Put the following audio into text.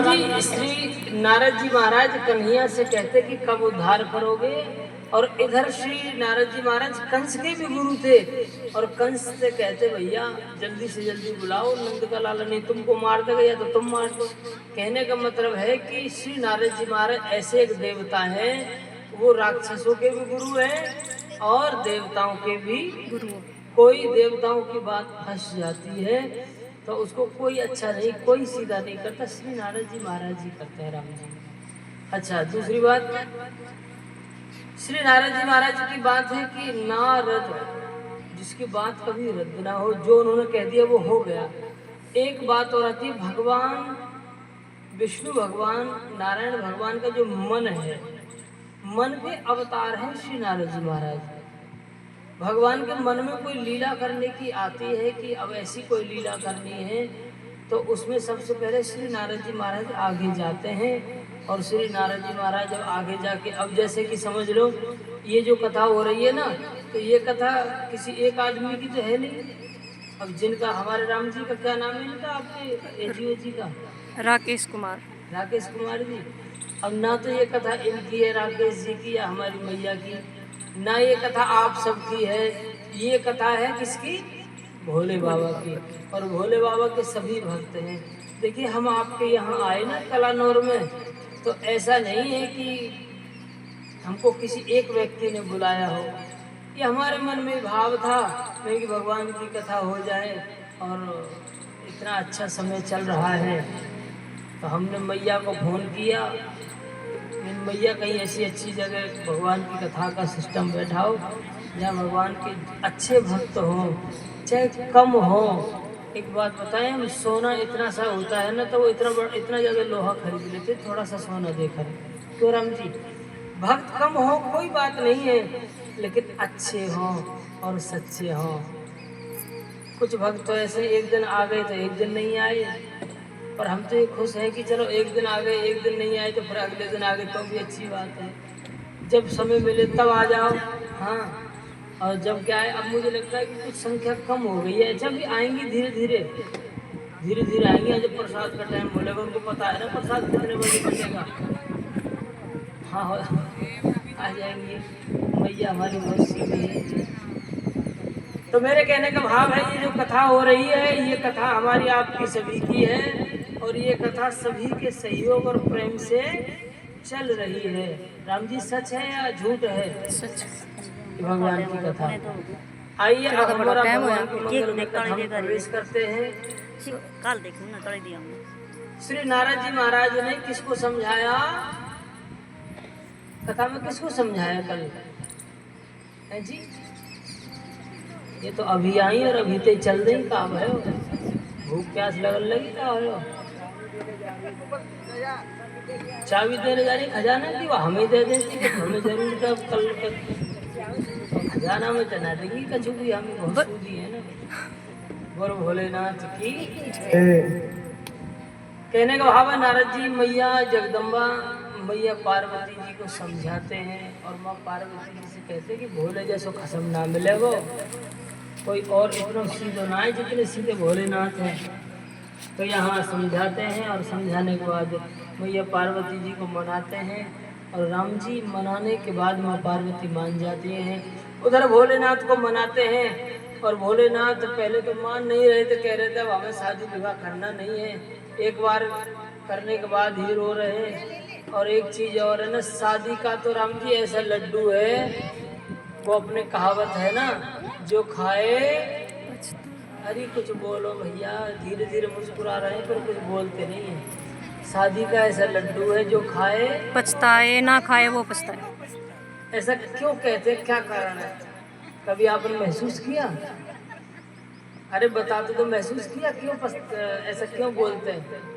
जी श्री नारद जी महाराज कन्हैया से कहते कि कब उद्धार करोगे। और इधर श्री नारद जी महाराज कंस के भी गुरु थे और कंस से कहते भैया जल्दी से जल्दी बुलाओ, नंद का लाला नहीं तुमको मार देगा या तो तुम मार दो। कहने का मतलब है कि श्री नारद जी महाराज ऐसे एक देवता है, वो राक्षसों के भी गुरु है और देवताओं के भी गुरु। कोई देवताओं की बात फंस जाती है तो उसको कोई अच्छा नहीं, कोई सीधा नहीं करता, श्री नारद जी महाराज जी करते हैं, राम जी। अच्छा, दूसरी बात श्री नारद जी महाराज जी की बात है कि नारद, जिसकी बात कभी रद्द ना हो, जो उन्होंने कह दिया वो हो गया। एक बात और आती है, भगवान विष्णु भगवान नारायण भगवान का जो मन है, मन के अवतार है श्री नारद जी महाराज। भगवान के मन में कोई लीला करने की आती है कि अब ऐसी कोई लीला करनी है तो उसमें सबसे पहले श्री नारद जी महाराज आगे जाते हैं। और श्री नारद जी महाराज जब आगे जाके, अब जैसे कि समझ लो ये जो कथा हो रही है ना, तो ये कथा किसी एक आदमी की तो है नहीं। अब जिनका, हमारे राम जी का क्या नाम है इनका, आपके एजीओ जी का? राकेश कुमार। राकेश कुमार जी। अब ना तो ये कथा इनकी है राकेश जी की या हमारी मैया की, ना ये कथा आप सबकी है, ये कथा है किसकी? भोले बाबा की। और भोले बाबा के सभी भक्त हैं। देखिए हम आपके यहाँ आए ना कलानौर में, तो ऐसा नहीं है कि हमको किसी एक व्यक्ति ने बुलाया हो, ये हमारे मन में भाव था कि भगवान की कथा हो जाए और इतना अच्छा समय चल रहा है तो हमने मैया को फोन किया, मैया कहीं ऐसी अच्छी जगह भगवान की कथा का सिस्टम बैठाओ जहाँ भगवान के अच्छे भक्त हों, चाहे कम हो। एक बात बताएं, हम सोना इतना सा होता है ना तो वो इतना ज़्यादा लोहा खरीद लेते, थोड़ा सा सोना देकर। तो राम जी भक्त कम हो कोई बात नहीं है, लेकिन अच्छे हों और सच्चे हों। कुछ भक्त तो ऐसे एक दिन आ गए तो एक दिन नहीं आए, पर हम तो ये खुश हैं कि चलो एक दिन आ गए, एक दिन नहीं आए तो फिर अगले दिन आ गए तो भी अच्छी बात है। जब समय मिले तब आ जाओ। हाँ, और जब क्या है, अब मुझे लगता है कि कुछ संख्या कम हो गई है, जब भी आएंगी धीरे धीरे आएंगी। जब प्रसाद का टाइम बोलेगा, उनको पता है ना प्रसाद कितने बजे बचेगा। हाँ आ जाएंगे, मैया हमारी बहुत सीधी है। तो मेरे कहने का भाव है, ये जो कथा हो रही है ये कथा हमारी आपकी सभी की है और ये कथा सभी के सहयोग और प्रेम से चल रही है। राम जी सच है या झूठ है? सच। भगवान की कथा। आइए अब हमारा भगवान की मंगल में कथा में प्रवेश करते हैं। कल देखूं ना तोड़ दिया श्री नारद जी महाराज ने किसको समझाया कथा में, किसको समझाया कल है जी? ये तो अभी आई और अभी ते चल रही, काम है भूख प्यास लगन लगी का हो। चाबी देने जा रही खजाना की, वो हमें दे देती तो हमें जरूर तब कल खजाना में तना देगी कछु भी, हमें बहुत सूदी है ना। बोलो भोलेनाथ की। कहने का भाव है, नारद जी मैया जगदम्बा मैया पार्वती जी को समझाते हैं और माँ पार्वती जी से कहते हैं कि भोले जैसो खसम ना मिलेगो, कोई और इतना सीधो ना है जितने सीधे भोलेनाथ हैं। तो यहाँ समझाते हैं और समझाने के बाद मैया पार्वती जी को मनाते हैं और राम जी मनाने के बाद माँ पार्वती मान जाती हैं। उधर भोलेनाथ को मनाते हैं और भोलेनाथ पहले तो मान नहीं रहे थे, कह रहे थे अब हमें शादी विवाह करना नहीं है, एक बार करने के बाद ही रो रहे हैं। और एक चीज़ और है ना, शादी का तो राम जी ऐसा लड्डू है, वो अपने कहावत है ना, जो खाए, अरे कुछ बोलो भैया, धीरे धीरे मुस्कुरा रहे हैं पर कुछ बोलते नहीं है। शादी का ऐसा लड्डू है जो खाए पछताए, ना खाए वो पछताए। ऐसा क्यों कहते हैं, क्या कारण है? कभी आपने महसूस किया? अरे बताते तो महसूस किया, क्यों ऐसा क्यों बोलते हैं?